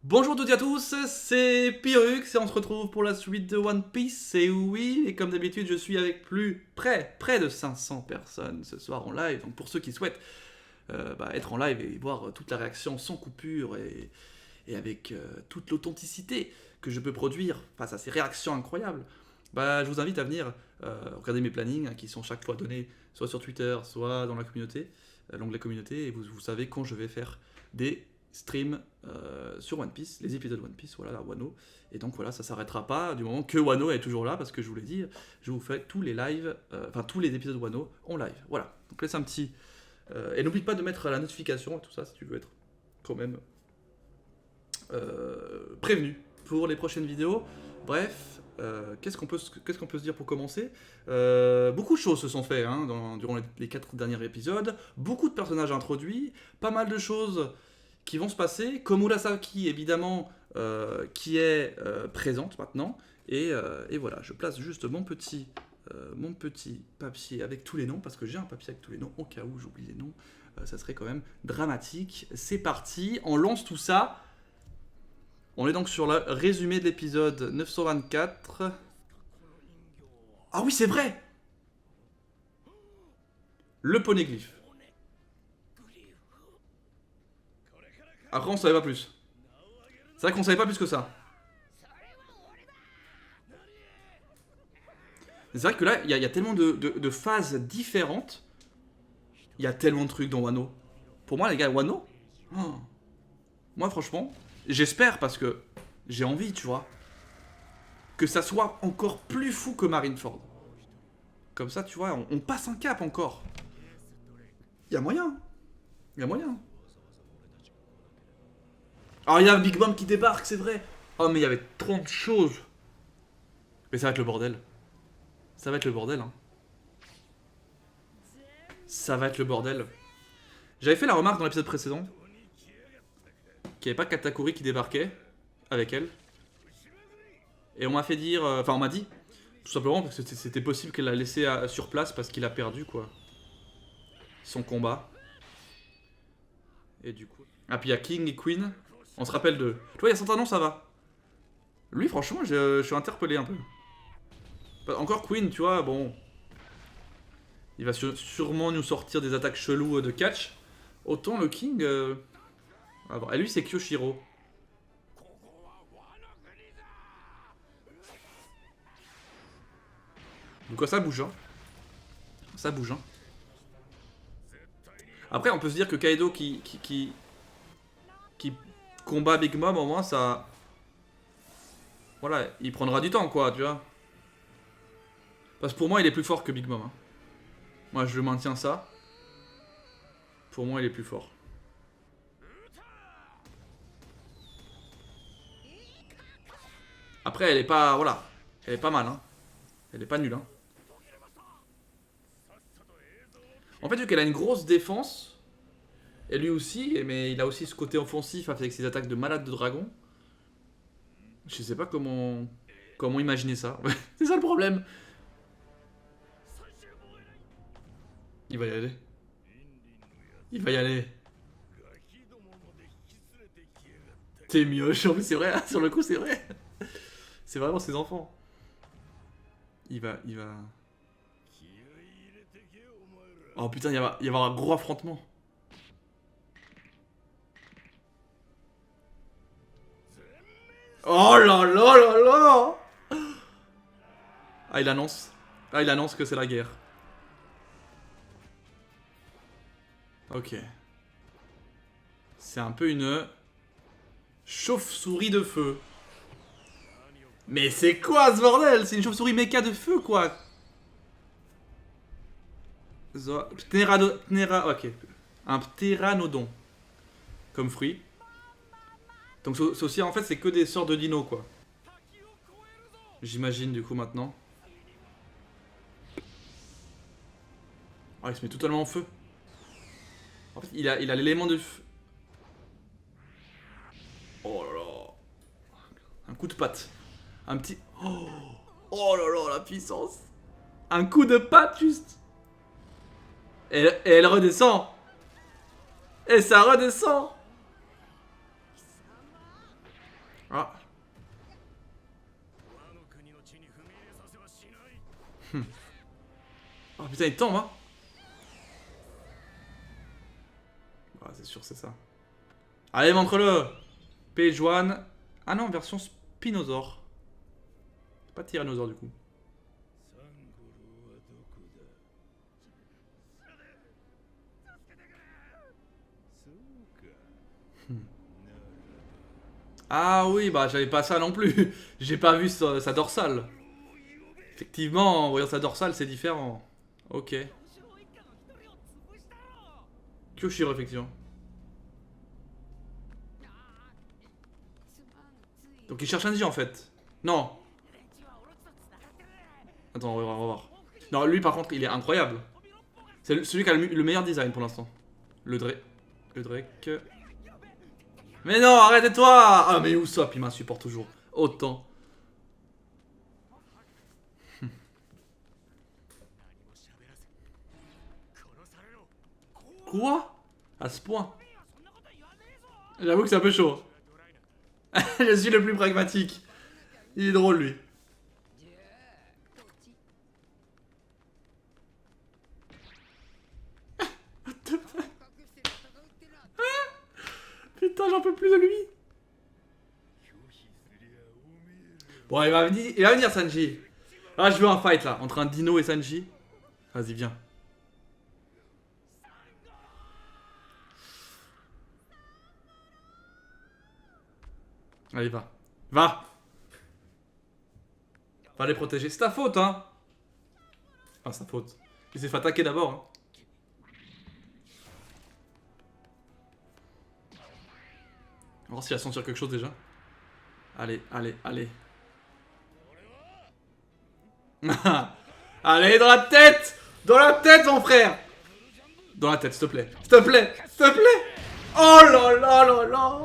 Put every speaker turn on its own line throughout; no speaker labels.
Bonjour à toutes et à tous, c'est Pyrrhux et on se retrouve pour la suite de One Piece. Et oui, et comme d'habitude, je suis avec près de 500 personnes ce soir en live. Donc pour ceux qui souhaitent être en live et voir toute la réaction sans coupure et avec toute l'authenticité que je peux produire face à ces réactions incroyables, je vous invite à venir regarder mes plannings qui sont chaque fois donnés soit sur Twitter, soit dans la communauté, l'onglet communauté, et vous savez quand je vais faire des stream sur One Piece, les épisodes One Piece, voilà, la Wano. Et donc voilà, ça s'arrêtera pas du moment que Wano est toujours là, parce que je vous l'ai dit, je vous fais tous les lives, tous les épisodes Wano en live. Voilà, donc laisse un petit... et n'oublie pas de mettre la notification et tout ça, si tu veux être quand même prévenu pour les prochaines vidéos. Bref, qu'est-ce qu'on peut se dire pour commencer? Beaucoup de choses se sont faites durant les 4 derniers épisodes, beaucoup de personnages introduits, pas mal de choses qui vont se passer, comme Murasaki évidemment, qui est présente maintenant, et voilà, je place juste mon petit papier avec tous les noms, parce que j'ai un papier avec tous les noms, au cas où j'oublie les noms, ça serait quand même dramatique. C'est parti, on lance tout ça. On est donc sur le résumé de l'épisode 924. Ah oui, c'est vrai! Le poneglyphe. Après, on savait pas plus. C'est vrai qu'on savait pas plus que ça. C'est vrai que là, il y a tellement de phases différentes. Il y a tellement de trucs dans Wano. Pour moi, les gars, Wano, moi, franchement, j'espère parce que j'ai envie, tu vois, que ça soit encore plus fou que Marineford. Comme ça, tu vois, on passe un cap encore. Il y a moyen. Il y a moyen. Alors, il y a Big Bang qui débarque, c'est vrai. Oh, mais il y avait 30 choses. Mais ça va être le bordel. Ça va être le bordel, hein. Ça va être le bordel. J'avais fait la remarque dans l'épisode précédent qu'il n'y avait pas Katakuri qui débarquait avec elle. Et on m'a fait dire... Enfin, on m'a dit, tout simplement, parce que c'était possible qu'elle l'a laissé sur place parce qu'il a perdu, quoi. Son combat. Et du coup... Ah, puis il y a King et Queen. On se rappelle d'eux. Tu vois, il y a Santanon, ça va. Lui, franchement, je suis interpellé un peu. Encore Queen, tu vois, bon... Il va sûrement nous sortir des attaques cheloues de catch. Autant le King... Et lui, c'est Kyoshiro. Donc ça bouge, hein. Ça bouge, hein. Après, on peut se dire que Kaido qui combat Big Mom, au moins, ça... Voilà, il prendra du temps, quoi, tu vois. Parce que pour moi, il est plus fort que Big Mom, hein. Moi, je maintiens ça. Pour moi, il est plus fort. Après, elle est pas... Voilà. Elle est pas mal, hein. Elle est pas nulle, hein. En fait, vu qu'elle a une grosse défense, et lui aussi, mais il a aussi ce côté offensif avec ses attaques de malade de dragon. Je sais pas comment imaginer ça. C'est ça le problème. Il va y aller. Il va y aller. T'es mioche, en plus c'est vrai, hein, sur le coup c'est vrai. C'est vraiment ses enfants. Il va... Oh putain, il va y avoir un gros affrontement. Oh là là là là. Ah, il annonce. Ah, il annonce que c'est la guerre. Ok. C'est un peu une... chauve-souris de feu. Mais c'est quoi ce bordel? C'est une chauve-souris méca de feu, quoi. Ok. Un ptéranodon. Comme fruit. Donc c'est aussi, en fait, c'est que des sortes de dinos, quoi. J'imagine, du coup, maintenant. Oh, il se met totalement en feu. En fait, il a l'élément de feu. Oh là là. Un coup de patte. Un petit... Oh là là, la puissance. Un coup de patte, juste. Et elle redescend. Et ça redescend. Ah. Oh putain, il tombe, hein. Ah, c'est sûr, c'est ça. Allez, montre-le. Page 1. Ah non, version Spinosaur. Pas Tyrannosaure, du coup. Ah oui, bah j'avais pas ça non plus. J'ai pas vu sa dorsale. Effectivement, en voyant sa dorsale, c'est différent. Ok. Kyoshiro, effectivement. Donc il cherche Sanji en fait. Non. Attends, on va voir. Non, lui par contre, il est incroyable. C'est celui qui a le meilleur design pour l'instant. Le Drake. Le Drake. Mais non, arrête-toi. Ah, mais Usopp, il m'insupporte toujours. Autant. Quoi? À ce point? J'avoue que c'est un peu chaud. Je suis le plus pragmatique. Il est drôle, lui. Putain, j'en peux plus de lui. Bon, il va venir Sanji. Ah, je veux un fight là, entre un Dino et Sanji. Vas-y, viens. Allez, va. Va. Va les protéger. C'est ta faute, hein. Enfin, c'est ta faute. Il s'est fait attaquer d'abord. Hein. On va voir s'il va sentir quelque chose déjà. Allez, allez, allez. Allez, dans la tête. Dans la tête, mon frère. Dans la tête, s'il te plaît. S'il te plaît. S'il te plaît. Oh là là là là.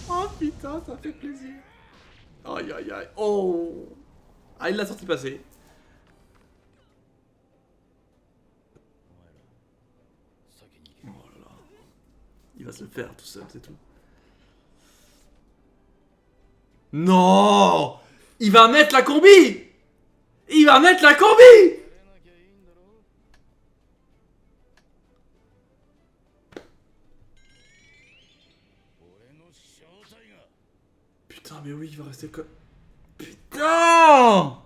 Oh putain, ça fait plaisir. Aïe aïe aïe. Oh. Ah, il l'a sorti passer. Oh là là. Il va se le faire tout seul, c'est tout. Non. Il va mettre la combi. Il va mettre la combi. Putain, mais oui, il va rester comme... Putain.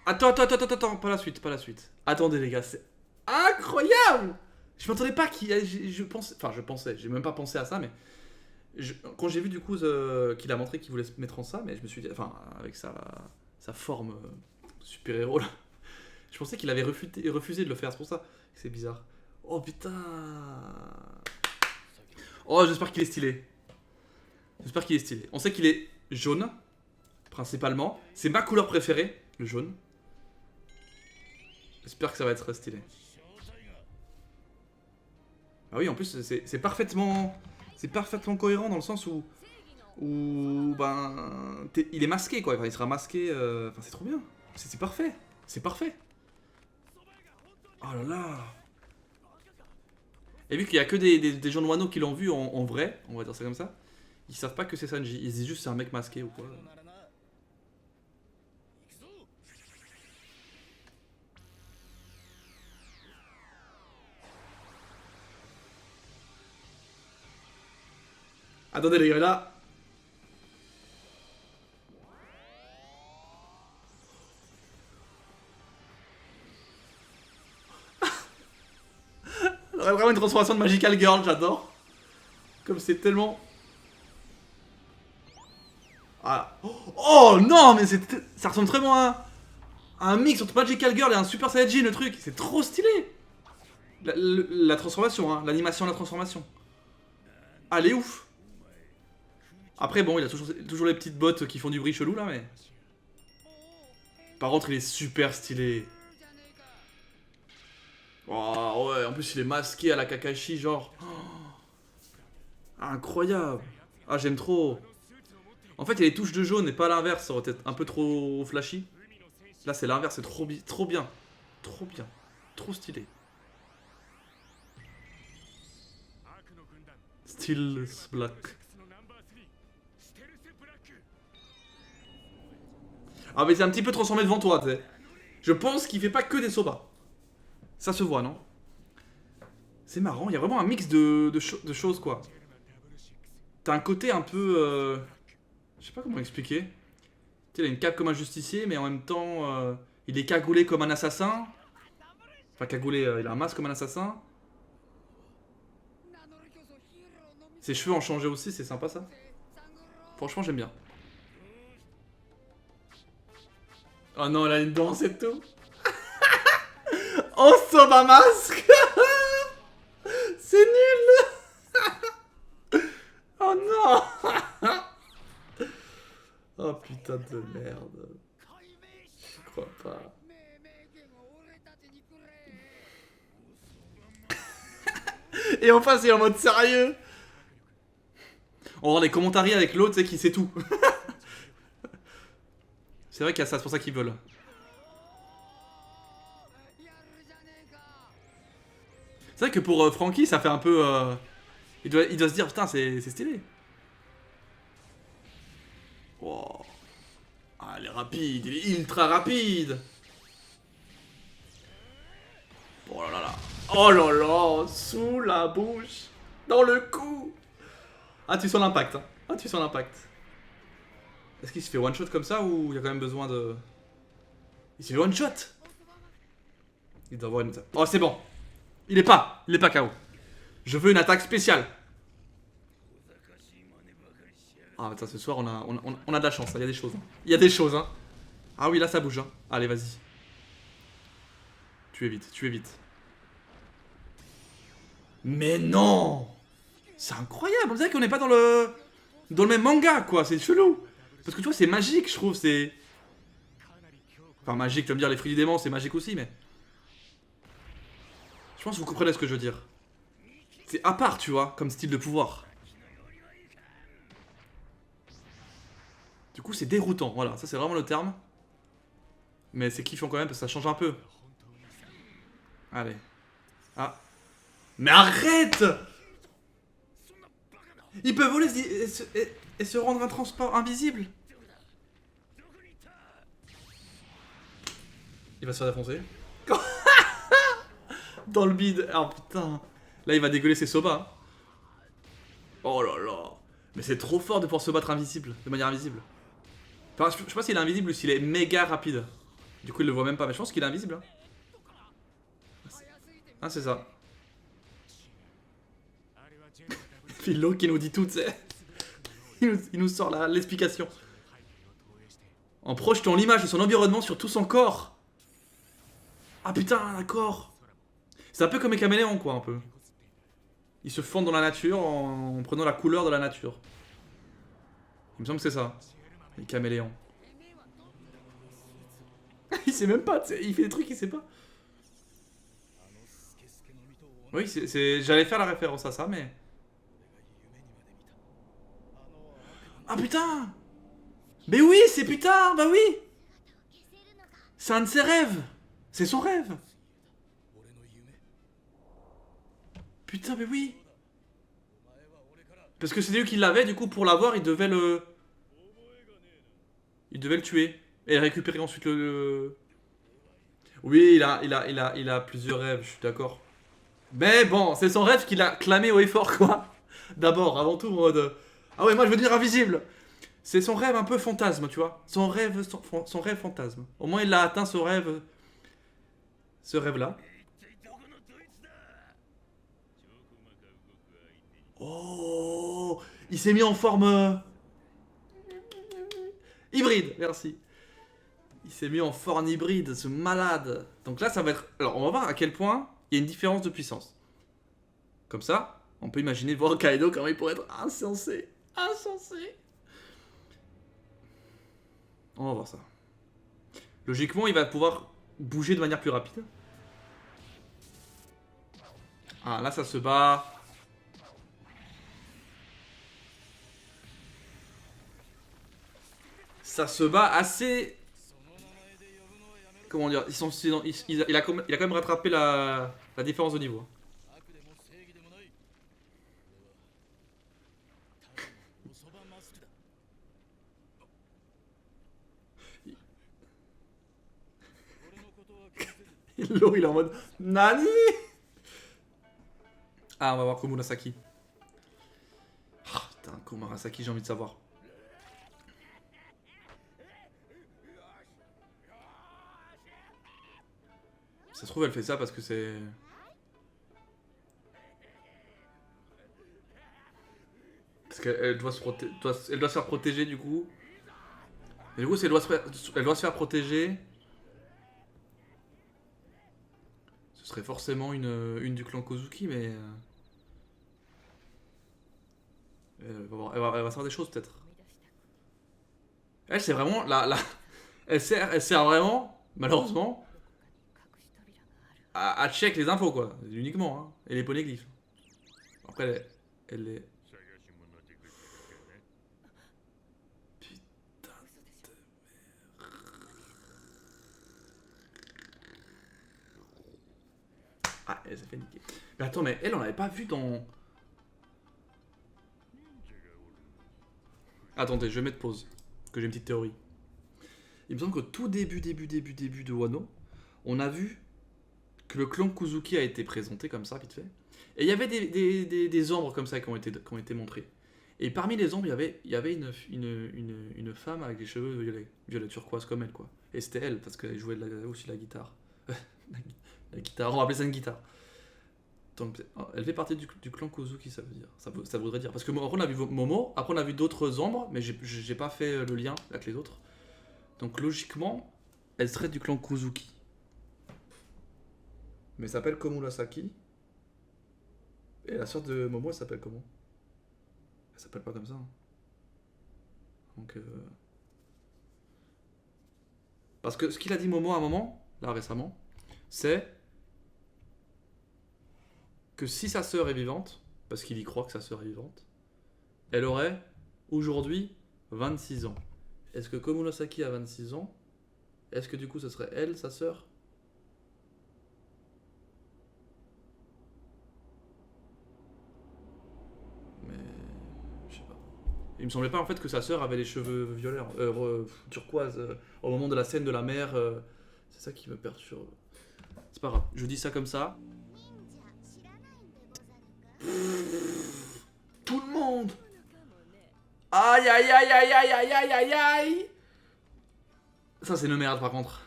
Attends, pas la suite, pas la suite. Attendez les gars, c'est incroyable. Je m'attendais pas qu'il... Je pensais... Enfin, je pensais, j'ai même pas pensé à ça, mais... Quand j'ai vu du coup qu'il a montré qu'il voulait se mettre en ça, mais je me suis dit... Enfin, avec sa forme super-héros là. Je pensais qu'il avait refusé de le faire, c'est pour ça que c'est bizarre. Oh putain. Oh, j'espère qu'il est stylé. J'espère qu'il est stylé. On sait qu'il est jaune, principalement. C'est ma couleur préférée, le jaune. J'espère que ça va être stylé. Ah oui, en plus, c'est parfaitement... C'est parfaitement cohérent dans le sens où... ben... il est masqué, quoi. Enfin, il sera masqué... Enfin, c'est trop bien. C'est parfait. C'est parfait. Oh là là. Et vu qu'il y a que des gens de Wano qui l'ont vu en vrai, on va dire ça comme ça, ils savent pas que c'est Sanji. Ils disent juste c'est un mec masqué ou quoi. Attendez les gars, là. On aurait vraiment une transformation de Magical Girl, j'adore. Comme c'est tellement... Ah. Oh non, mais ça ressemble vraiment à un mix entre Magical Girl et un Super Saiyajin, le truc. C'est trop stylé. La transformation, hein. L'animation de la transformation. Ah, elle est ouf. Après, bon, il a toujours les petites bottes qui font du bruit chelou, là, mais... Par contre, il est super stylé. Oh, ouais, en plus, il est masqué à la Kakashi, genre... Oh, incroyable. Ah, j'aime trop. En fait, il y a les touches de jaune et pas l'inverse, ça aurait été un peu trop flashy. Là, c'est l'inverse, c'est trop bien. Trop bien. Trop bien. Trop stylé. Still Black. Ah mais c'est un petit peu transformé devant toi, tu sais. Je pense qu'il fait pas que des soba. Ça se voit, non? C'est marrant, il y a vraiment un mix de choses, quoi. T'as un côté un peu... je sais pas comment expliquer. Tu sais, il a une cape comme un justicier, mais en même temps, il est cagoulé comme un assassin. Enfin, cagoulé, il a un masque comme un assassin. Ses cheveux ont changé aussi, c'est sympa ça. Franchement, j'aime bien. Oh non, elle a une danse et tout. Oh, Soba masque. C'est nul. Oh non. Oh putain de merde. Je crois pas. Et en face, il est en mode sérieux. On va voir les commentaires avec l'autre, tu sais, qui sait tout. C'est vrai qu'il y a ça, c'est pour ça qu'ils veulent. C'est vrai que pour Frankie, ça fait un peu... il doit se dire, putain, c'est stylé. Wow. Ah, il est rapide, il est ultra rapide. Oh là là là. Oh là là, sous la bouche. Dans le cou. Ah, tu sens l'impact. Hein. Ah, tu sens l'impact. Est-ce qu'il se fait one shot comme ça ou il y a quand même besoin de... Il se fait one shot. Il doit avoir une... Oh, c'est bon. Il est pas KO. Je veux une attaque spéciale. Ah, attends, ce soir, on a de la chance. Il y a des choses. Hein. Il y a des choses, hein. Ah oui, là, ça bouge. Hein. Allez, vas-y. Tu es vite, tu es vite. Mais non. C'est incroyable. On dirait qu'on n'est pas dans le même manga, quoi. C'est chelou. Parce que tu vois, c'est magique, je trouve. C'est... Enfin, magique, tu vas me dire, les fruits du démon, c'est magique aussi, mais... Je pense que vous comprenez ce que je veux dire. C'est à part, tu vois, comme style de pouvoir. Du coup, c'est déroutant. Voilà, ça, c'est vraiment le terme. Mais c'est kiffant quand même, parce que ça change un peu. Allez. Ah. Mais arrête! Il peut voler et se rendre un transport invisible. Il va se faire défoncer. Dans le bide. Oh putain. Là, il va dégueuler ses sobas. Hein. Oh là là. Mais c'est trop fort de pouvoir se battre invisible, de manière invisible. Enfin, je sais pas s'il est invisible ou s'il est méga rapide. Du coup, il le voit même pas. Mais je pense qu'il est invisible. Hein. Ah, c'est ça. Philo qui nous dit tout, tu sais. Il nous sort l'explication. En projetant l'image de son environnement sur tout son corps. Ah putain, d'accord. C'est un peu comme les caméléons, quoi, un peu. Ils se fondent dans la nature en prenant la couleur de la nature. Il me semble que c'est ça. Les caméléons. Il sait même pas, il fait des trucs qu'il sait pas. Oui, j'allais faire la référence à ça, mais... Ah putain! Mais oui, c'est putain, bah oui! C'est un de ses rêves! C'est son rêve! Putain, mais oui! Parce que c'est lui qui l'avait, du coup, pour l'avoir, il devait le... Il devait le tuer. Et récupérer ensuite le... Oui, il a plusieurs rêves, je suis d'accord. Mais bon, c'est son rêve qu'il a clamé haut et fort, quoi. D'abord, avant tout, en mode... Ah ouais, moi je veux dire invisible. C'est son rêve un peu fantasme, tu vois. Son rêve fantasme. Au moins, il a atteint ce rêve... Ce rêve-là. Oh, il s'est mis en forme... hybride, merci. Il s'est mis en forme hybride, ce malade. Donc là, ça va être... Alors, on va voir à quel point il y a une différence de puissance. Comme ça, on peut imaginer voir Kaido comment il pourrait être insensé. Insensé. On va voir ça. Logiquement, il va pouvoir bouger de manière plus rapide. Ah, là, ça se bat. Ça se bat assez... Comment dire, il a quand même rattrapé la différence de niveau. L'eau, il est en mode Nani. Ah, on va voir Komurasaki. Oh, putain, Komurasaki, j'ai envie de savoir. Ça se trouve, elle fait ça parce que c'est... Parce qu'elle doit elle doit se faire protéger du coup. Et du coup, si elle doit elle doit se faire protéger, ce serait forcément une du clan Kozuki, mais... elle va faire des choses peut-être. Elle, c'est vraiment... elle sert vraiment, malheureusement, à check les infos, quoi. Uniquement, hein. Et les poneglyphes. Après, elle est... Putain de... Ah, elle s'est fait niquer. Mais attends, mais elle, on l'avait pas vu dans... Attendez, je vais mettre pause. Parce que j'ai une petite théorie. Il me semble qu'au tout début de Wano, on a vu que le clan Kuzuki a été présenté comme ça, vite fait. Et il y avait des ombres comme ça qui ont été montrées. Et parmi les ombres, il y avait une femme avec les cheveux violets turquoise comme elle, quoi. Et c'était elle, parce qu'elle jouait aussi la guitare. La guitare, on va appeler ça une guitare. Donc, elle fait partie du clan Kozuki, ça veut dire. Ça voudrait dire. Parce que après, on a vu Momo, après, on a vu d'autres ombres, mais j'ai pas fait le lien avec les autres. Donc, logiquement, elle serait du clan Kozuki. Mais elle s'appelle Komurasaki. Et la sœur de Momo, elle s'appelle comment? Elle s'appelle pas comme ça. Hein. Donc, parce que ce qu'il a dit Momo à un moment, là récemment, c'est que si sa sœur est vivante, parce qu'il y croit que sa sœur est vivante, elle aurait aujourd'hui 26 ans. Est-ce que Komurasaki a 26 ans? Est-ce que du coup, ce serait elle, sa sœur? Mais... je sais pas. Il me semblait pas en fait que sa sœur avait les cheveux violets, turquoise, au moment de la scène de la mer. C'est ça qui me perturbe. C'est pas grave, je dis ça comme ça. Tout le monde. Aïe aïe aïe aïe aïe aïe aïe aïe aïe. Ça c'est une merde par contre.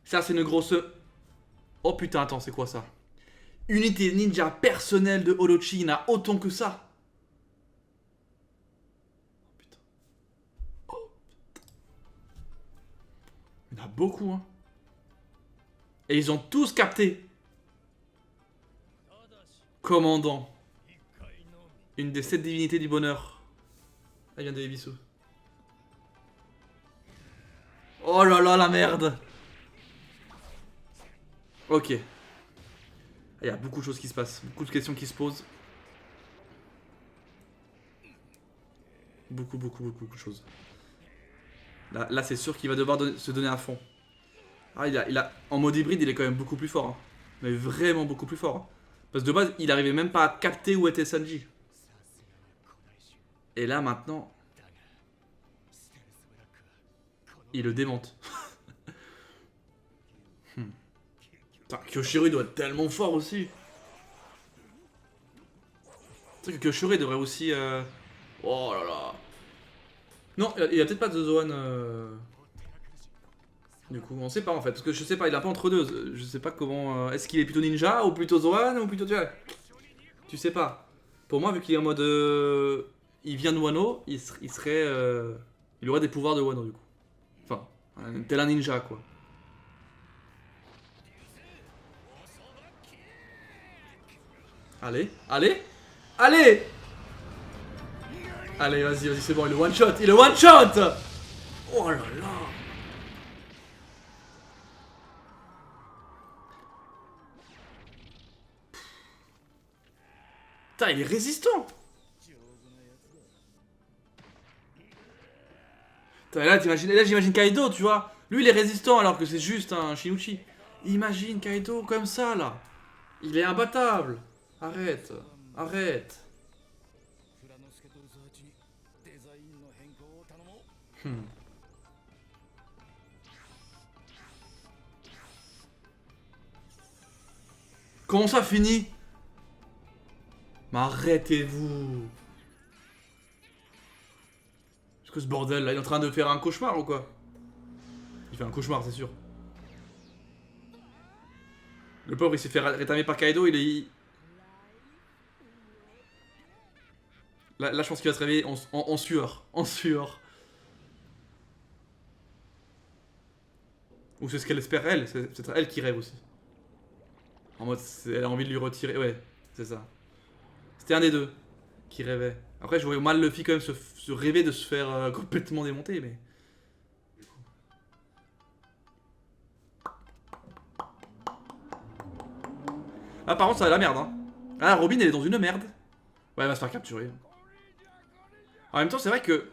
Ça c'est une grosse... Oh putain, attends, c'est quoi ça? Unité ninja personnelle de Orochi, il y en a autant que ça. Oh putain. Oh putain. Il y en a beaucoup, hein. Et ils ont tous capté. Commandant. Une des 7 divinités du bonheur. Ah, il vient de Ebisu. Oh là là, la merde. Ok. Il y a beaucoup de choses qui se passent. Beaucoup de questions qui se posent. Beaucoup de choses. Là c'est sûr qu'il va devoir se donner à fond. Ah, en mode hybride, il est quand même beaucoup plus fort. Hein. Mais vraiment beaucoup plus fort. Hein. Parce que de base, il arrivait même pas à capter où était Sanji. Et là, maintenant... il le démonte. Putain, Kyoshiro, il doit être tellement fort aussi. Tu sais que Kyoshiro, il devrait aussi... Oh là là. Non, il a peut-être pas de Zoan... Du coup, on sait pas en fait, parce que je sais pas, il a pas entre deux. Je sais pas comment. Est-ce qu'il est plutôt ninja ou plutôt Zoan ou plutôt. Tu sais pas. Pour moi, vu qu'il est en mode. Il vient de Wano, il serait. Il aurait des pouvoirs de Wano du coup. Enfin, tel un ninja quoi. Allez, allez, allez! Allez, vas-y, c'est bon, il est one shot, il est one shot! Oh là là! Putain, il est résistant! Putain, là, j'imagine Kaido, tu vois. Lui, il est résistant alors que c'est juste un Shinichi. Imagine Kaido comme ça, là. Il est imbattable. Arrête. Arrête. Hmm. Comment ça fini? Mais arrêtez-vous. Qu'est-ce que ce bordel là? Il est en train de faire un cauchemar ou quoi? Il fait un cauchemar, c'est sûr. Le pauvre, il s'est fait rétamer par Kaido, il est... Là, je pense qu'il va se réveiller en sueur. En sueur. Ou c'est ce qu'elle espère, elle. C'est peut-être elle qui rêve aussi. En mode, elle a envie de lui retirer. Ouais, c'est ça. C'était un des deux qui rêvait. Après, je voyais mal Luffy quand même se rêver de se faire complètement démonter, mais... Ah, par contre, ça va la merde, hein. Ah, Robin, elle est dans une merde. Ouais, elle va se faire capturer. En même temps, c'est vrai que...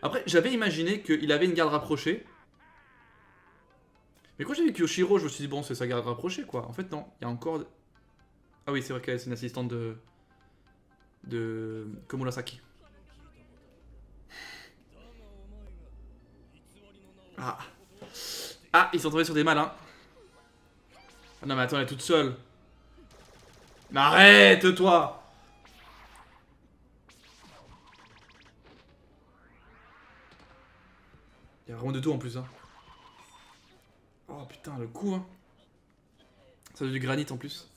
Après, j'avais imaginé qu'il avait une garde rapprochée. Mais quand j'ai vu Kyoshiro, je me suis dit, bon, c'est sa garde rapprochée, quoi. En fait, non. Il y a encore... Ah oui, c'est vrai qu'elle c'est une assistante de Komurasaki. Ah. Ah, ils sont tombés sur des malins. Ah non, mais attends, elle est toute seule. Mais arrête, toi! Il y a vraiment de tout en plus, hein. Oh putain, le coup, hein. Ça a du granit en plus.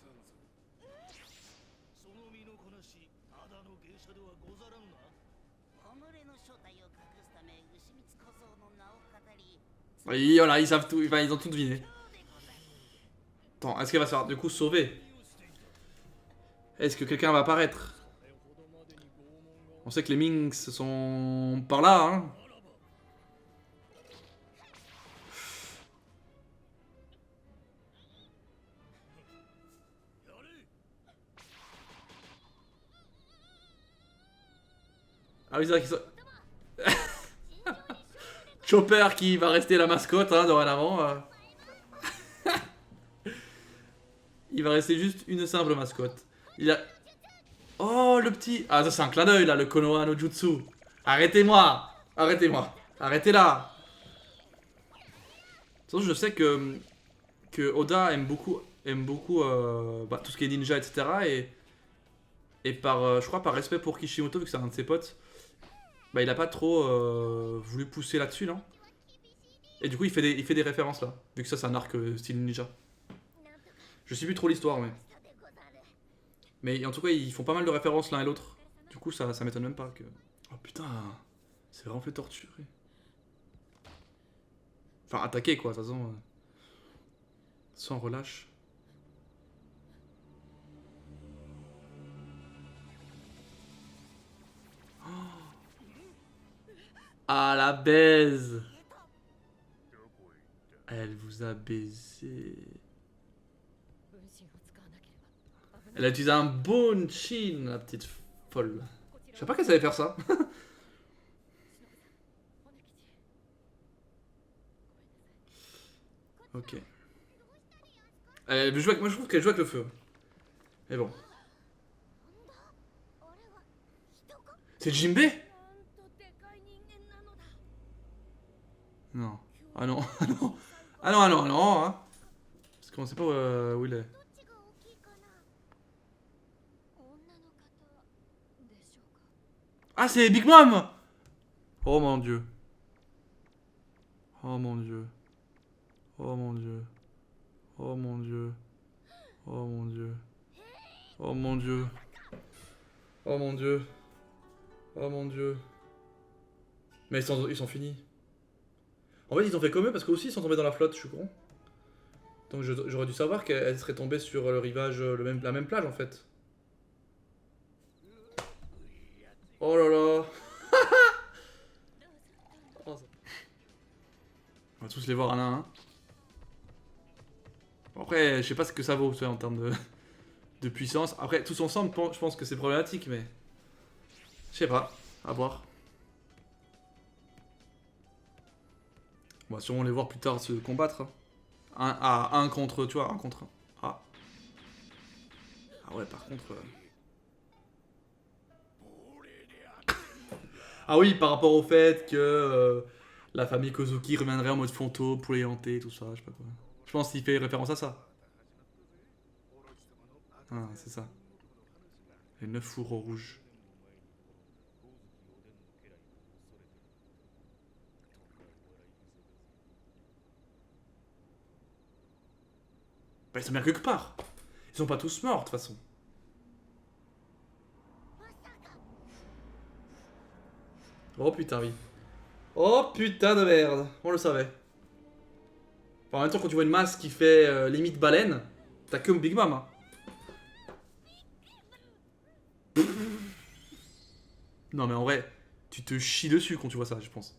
Oui, voilà, ils savent tout, enfin, ils ont tout deviné. Attends, est-ce qu'elle va se faire du coup sauver? Est-ce que quelqu'un va apparaître? On sait que les Minks sont par là, hein. Ah oui, c'est vrai qu'ils sont... Chopper qui va rester la mascotte, hein, dorénavant. Il va rester juste une simple mascotte. Il a... Oh, le petit... Ah, ça c'est un clin d'œil, là, le Konoha no Jutsu. Arrêtez-moi. Arrêtez-moi. Arrêtez là. De toute façon, je sais que Oda aime beaucoup bah, tout ce qui est ninja, etc. Et par, je crois, par respect pour Kishimoto, vu que c'est un de ses potes, bah, il a pas trop voulu pousser là-dessus, non? Et du coup, il fait des références là, vu que ça, c'est un arc style ninja. Je sais plus trop l'histoire, mais... Mais en tout cas, ils font pas mal de références l'un et l'autre. Du coup, ça m'étonne même pas que... Oh putain, c'est vraiment fait torturer. Enfin, attaquer quoi, de toute façon. Sans relâche. Ah, la baise! Elle vous a baisé. Elle a utilisé un bon chin, la petite folle. Je sais pas qu'elle savait faire ça. Ok. Moi je trouve qu'elle joue avec le feu. Mais bon. C'est Jimbe? Non. Ah non, ah non. Ah non, ah non, ah non, hein. Parce qu'on sait pas où il est. Ah, c'est Big Mom! Oh mon dieu. Oh mon dieu. Oh mon dieu. Oh mon dieu. Oh mon dieu. Oh mon dieu. Oh mon dieu. Oh mon dieu. Mais ils sont finis. En fait, ils ont fait comme eux parce qu'eux aussi ils sont tombés dans la flotte, je suis con. Donc j'aurais dû savoir qu'elle serait tombée sur le rivage, la même plage en fait. Oh là là. On va tous les voir un à un. Bon, après, je sais pas ce que ça vaut en termes de puissance. Après, tous ensemble, je pense que c'est problématique, mais... Je sais pas, à voir. On va sûrement les voir plus tard se combattre. Un contre, tu vois, un contre un. Ah. Ah ouais, par contre... Ah oui, par rapport au fait que la famille Kozuki reviendrait en mode fantôme pour les hanter, tout ça, je sais pas quoi. Je pense qu'il fait référence à ça. Ah, c'est ça. Les 9 fourreaux rouges. Bah, ils sont bien quelque part. Ils sont pas tous morts, de toute façon. Oh putain, oui. Oh putain de merde. On le savait. Enfin, en même temps, quand tu vois une masse qui fait limite baleine, t'as que Big Mom. Hein. Non, mais en vrai, tu te chies dessus quand tu vois ça, je pense.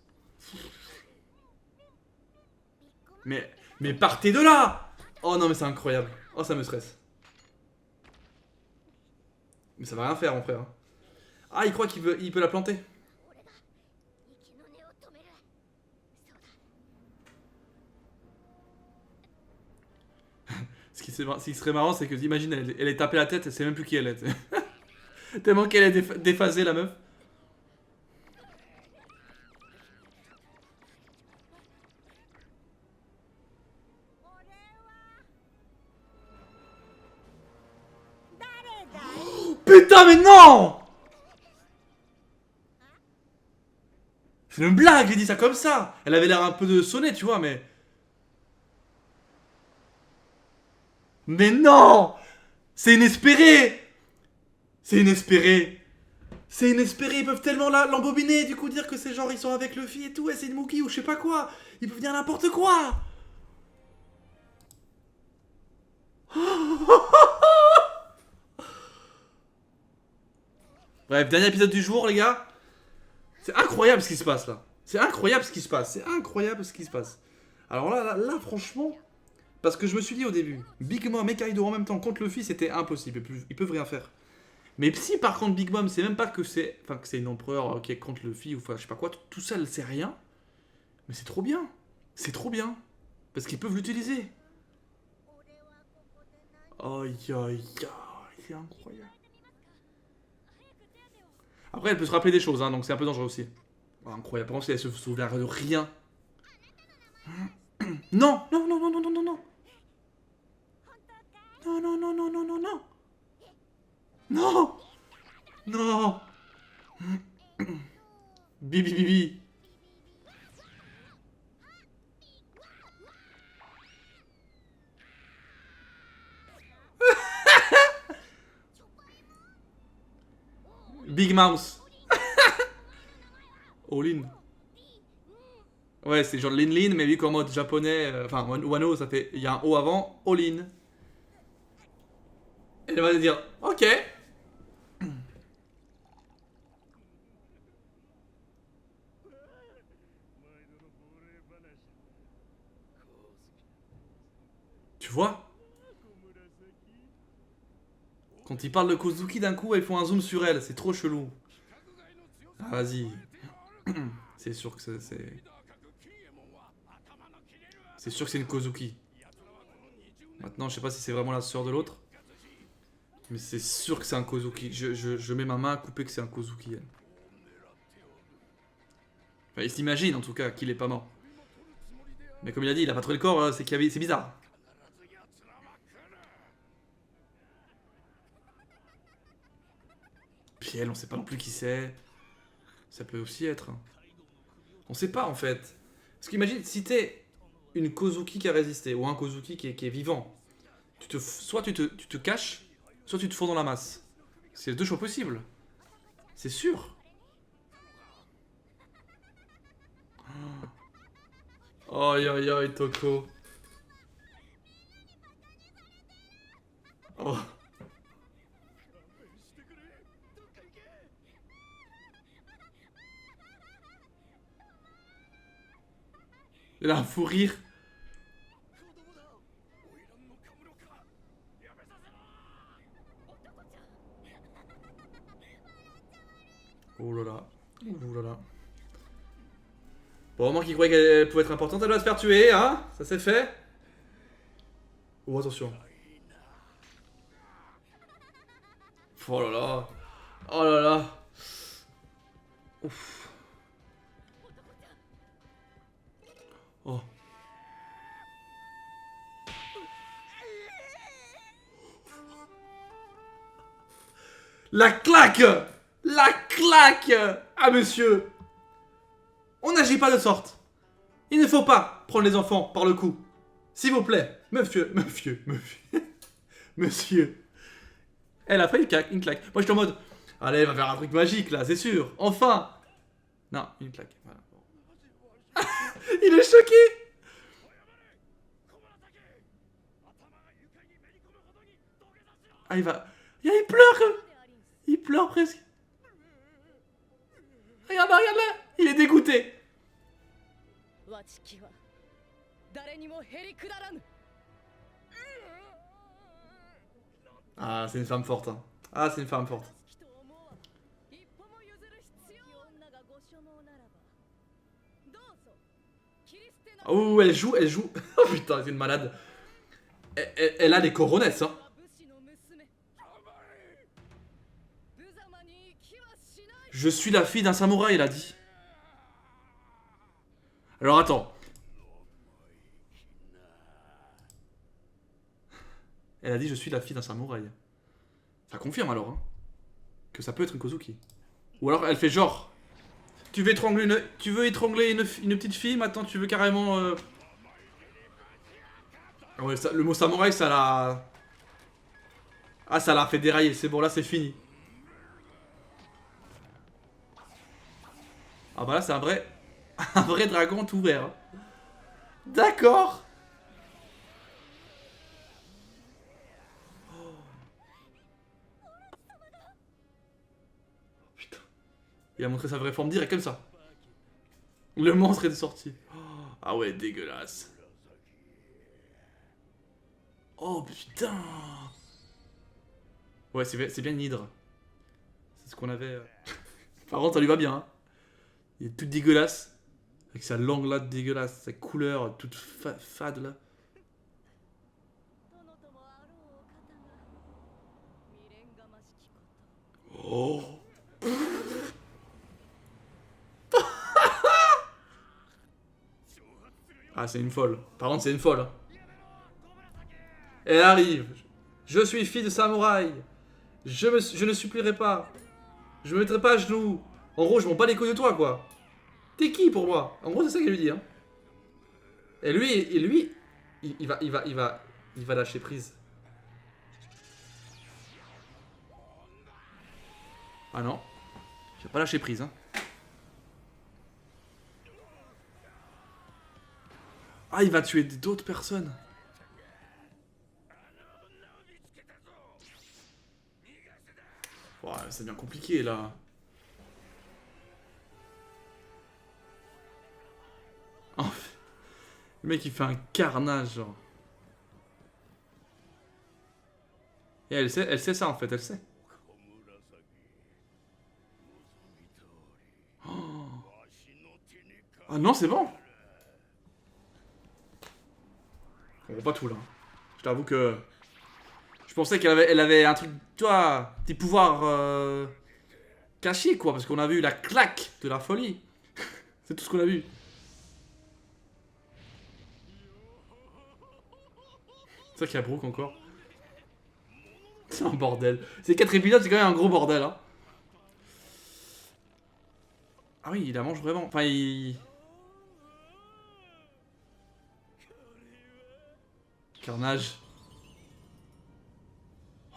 Mais partez de là! Oh non, mais c'est incroyable. Oh, ça me stresse. Mais ça va rien faire, mon frère. Ah, il croit il peut la planter. Ce qui serait marrant, c'est que, imagine, elle est tapée la tête, elle sait même plus qui elle est. Tellement qu'elle est déphasée, la meuf. Putain, mais non! C'est une blague, j'ai dit ça comme ça. Elle avait l'air un peu de sonner, tu vois, mais. Mais non! C'est inespéré! C'est inespéré! C'est inespéré, ils peuvent tellement l'embobiner, du coup dire que c'est genre ils sont avec Luffy et tout, et c'est une Mookie ou je sais pas quoi. Ils peuvent dire n'importe quoi. Bref, dernier épisode du jour, les gars. C'est incroyable ce qui se passe là. C'est incroyable ce qui se passe. C'est incroyable ce qui se passe. Alors là, franchement, parce que je me suis dit au début, Big Mom et Kaido en même temps contre Luffy, c'était impossible. Ils peuvent rien faire. Mais si par contre Big Mom, c'est même pas que c'est, enfin que c'est une empereur qui est contre Luffy ou enfin je sais pas quoi, tout ça, c'est rien. Mais c'est trop bien. C'est trop bien. Parce qu'ils peuvent l'utiliser. Aïe aïe aïe, c'est incroyable. Après, elle peut se rappeler des choses, hein, donc c'est un peu dangereux aussi. Oh, incroyable. Par contre, si elle se souvient de rien. Non, non, non, non, non, non, non, non. Non, non, non, non, non, non, non. Non. Non. Bibi, bibi. Big Mouse. All in. Ouais, c'est genre Lin Lin, mais vu qu'en mode japonais, enfin, Wano, ça fait. Il y a un O avant, All in. Elle va dire, ok. Tu vois? Quand ils parlent de Kozuki d'un coup, ils font un zoom sur elle, c'est trop chelou. Ah, vas-y. C'est sûr que c'est. C'est sûr que c'est une Kozuki. Maintenant, je sais pas si c'est vraiment la sœur de l'autre. Mais c'est sûr que c'est un Kozuki. Je mets ma main à couper que c'est un Kozuki. Elle. Enfin, il s'imagine en tout cas qu'il est pas mort. Mais comme il a dit, il a pas trouvé le corps, c'est bizarre. Puis elle, on sait pas non plus qui c'est. Ça peut aussi être. On sait pas en fait. Parce qu'imagine, si t'es une Kozuki qui a résisté, ou un Kozuki qui est vivant, soit tu te caches, soit tu te fonds dans la masse. C'est les deux choix possibles. C'est sûr. Aïe aïe aïe, Toko. Oh. Il a un fou rire. Oh là là. Oh là là. Bon, moi qui croyais qu'elle pouvait être importante, elle va se faire tuer, hein. Ça c'est fait. Oh, attention. Oh là là. Oh là là. Ouf. Oh. La claque! La claque! Ah, monsieur! On n'agit pas de sorte. Il ne faut pas prendre les enfants par le cou. S'il vous plaît, monsieur. Monsieur. Elle a fait une claque. Moi, je suis en mode, allez, elle va faire un truc magique, là, c'est sûr. Enfin. Non, une claque. Voilà. Il est choqué. Ah, il va... Il pleure. Il pleure presque. Regarde là, regarde là. Il est dégoûté. Ah, c'est une femme forte. Hein. Ah, c'est une femme forte. Oh, elle joue. Oh putain, c'est une malade. Elle a les coronesses, hein. Je suis la fille d'un samouraï, elle a dit. Alors attends. Elle a dit je suis la fille d'un samouraï. Ça confirme alors, hein, que ça peut être une Kozuki. Ou alors elle fait genre. Tu veux étrangler une petite fille, maintenant tu veux carrément... Ouais, ça, le mot samouraï, ça l'a... Ah, ça l'a fait dérailler, c'est bon, là c'est fini. Ah bah là c'est un vrai... un vrai dragon tout vert. Hein. D'accord. Putain. Il a montré sa vraie forme direct comme ça. Le monstre est sorti. Ah ouais, dégueulasse. Oh putain. Ouais, c'est bien une hydre. C'est ce qu'on avait... Par contre, ça lui va bien. Hein. Il est tout dégueulasse. Avec sa langue là dégueulasse, sa couleur toute fade là. Oh. Ah, c'est une folle. Par contre, c'est une folle. Hein. Elle arrive. Je suis fille de samouraï. Je ne supplierai pas. Je me mettrai pas à genoux. En gros, je m'en bats les couilles de toi, quoi. T'es qui pour moi? En gros, c'est ça qu'elle lui dit. Hein. Et lui, il va lâcher prise. Ah non. Il va pas lâcher prise, hein. Ah, il va tuer d'autres personnes. Ouais, ça devient compliqué, là. Oh, le mec, il fait un carnage, genre. Et elle sait ça, en fait, elle sait. Oh. Ah non, c'est bon. On voit pas tout, là. Je t'avoue que... Je pensais elle avait un truc, tu vois, des pouvoirs cachés, quoi. Parce qu'on a vu la claque de la folie. C'est tout ce qu'on a vu. C'est ça qu'il y a Brooke encore. C'est un bordel. Ces 4 épisodes, c'est quand même un gros bordel, hein. Ah oui, il la mange vraiment. Enfin, il... Carnage.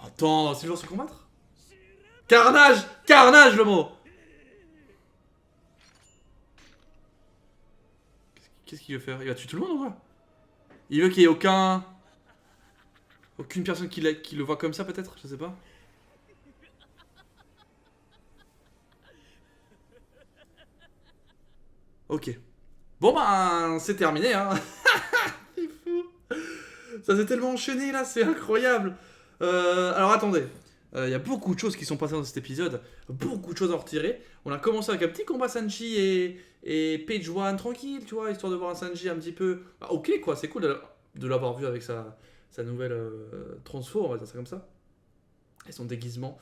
Attends, c'est le genre se combattre? Carnage! Carnage, le mot! Qu'est-ce qu'il veut faire? Il va tuer tout le monde ou quoi? Il veut qu'il y ait aucune personne qui le voit comme ça, peut-être? Je sais pas. Ok. Bon ben, c'est terminé, hein. C'est fou. Ça s'est tellement enchaîné, là, c'est incroyable. Alors, attendez. Il y a beaucoup de choses qui sont passées dans cet épisode. Beaucoup de choses à en retirer. On a commencé avec un petit combat Sanji et Page One, tranquille, tu vois, histoire de voir un Sanji un petit peu... Bah, ok, quoi, c'est cool de l'avoir vu avec sa nouvelle transfo, on va dire ça comme ça. Et son déguisement.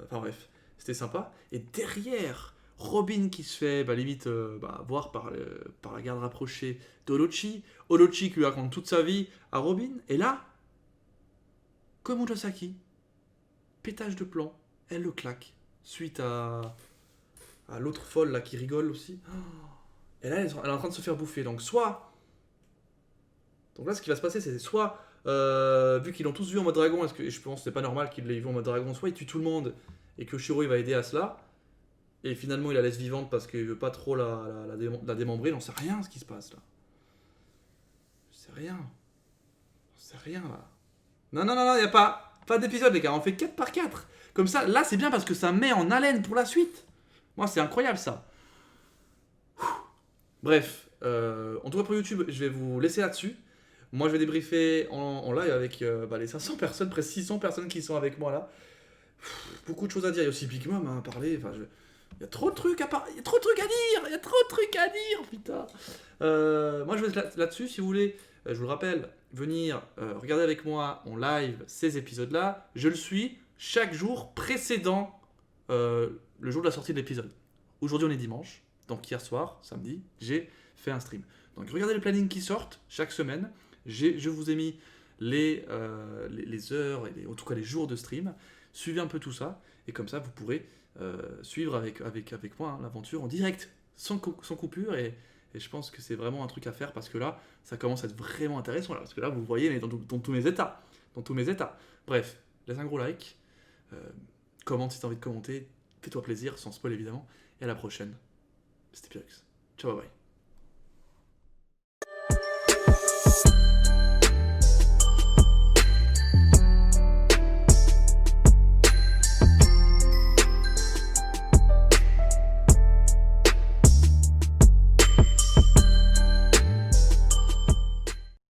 Enfin bref, c'était sympa. Et derrière, Robin qui se fait limite voir par la garde rapprochée d'Olochi. Olochi qui lui raconte toute sa vie à Robin. Et là, comme Murasaki, pétage de plomb. elle le claque. Suite à l'autre folle là qui rigole aussi. Et là, elle est en train de se faire bouffer. Donc là, ce qui va se passer, c'est soit, vu qu'ils l'ont tous vu en mode dragon, et je pense que c'est pas normal qu'ils l'aient vu en mode dragon, soit il tue tout le monde et que Shiro il va aider à cela, et finalement il la laisse vivante parce qu'il veut pas trop la démembrer. J'en sais rien ce qui se passe là. Je sais rien. J'en sais rien là. Non, non, non, non, y a pas d'épisode, les gars. On fait 4 par 4. Comme ça, là, c'est bien parce que ça met en haleine pour la suite. Moi, c'est incroyable ça. Bref, en tout cas pour YouTube, je vais vous laisser là-dessus. Moi, je vais débriefer en live avec les 500 personnes, presque 600 personnes qui sont avec moi là. Beaucoup de choses à dire. Il y a aussi Big Mom à parler. Il y a trop de trucs à parler. Il y a trop de trucs à dire. Il y a trop de trucs à dire, putain. Moi, je vais être là-dessus. Si vous voulez, je vous le rappelle, venir regarder avec moi en live ces épisodes-là. Je le suis chaque jour précédent le jour de la sortie de l'épisode. Aujourd'hui, on est dimanche. Donc hier soir, samedi, j'ai fait un stream. Donc regardez le planning qui sortent chaque semaine. Je vous ai mis les heures, et en tout cas les jours de stream. Suivez un peu tout ça. Et comme ça, vous pourrez suivre avec moi hein, l'aventure en direct, sans coupure. Et je pense que c'est vraiment un truc à faire parce que là, ça commence à être vraiment intéressant. Là, parce que là, vous voyez, mais dans tous mes états. Dans tous mes états. Bref, laisse un gros like. Commente si tu as envie de commenter. Fais-toi plaisir, sans spoil évidemment. Et à la prochaine. C'était Pyrrhux. Ciao, bye bye.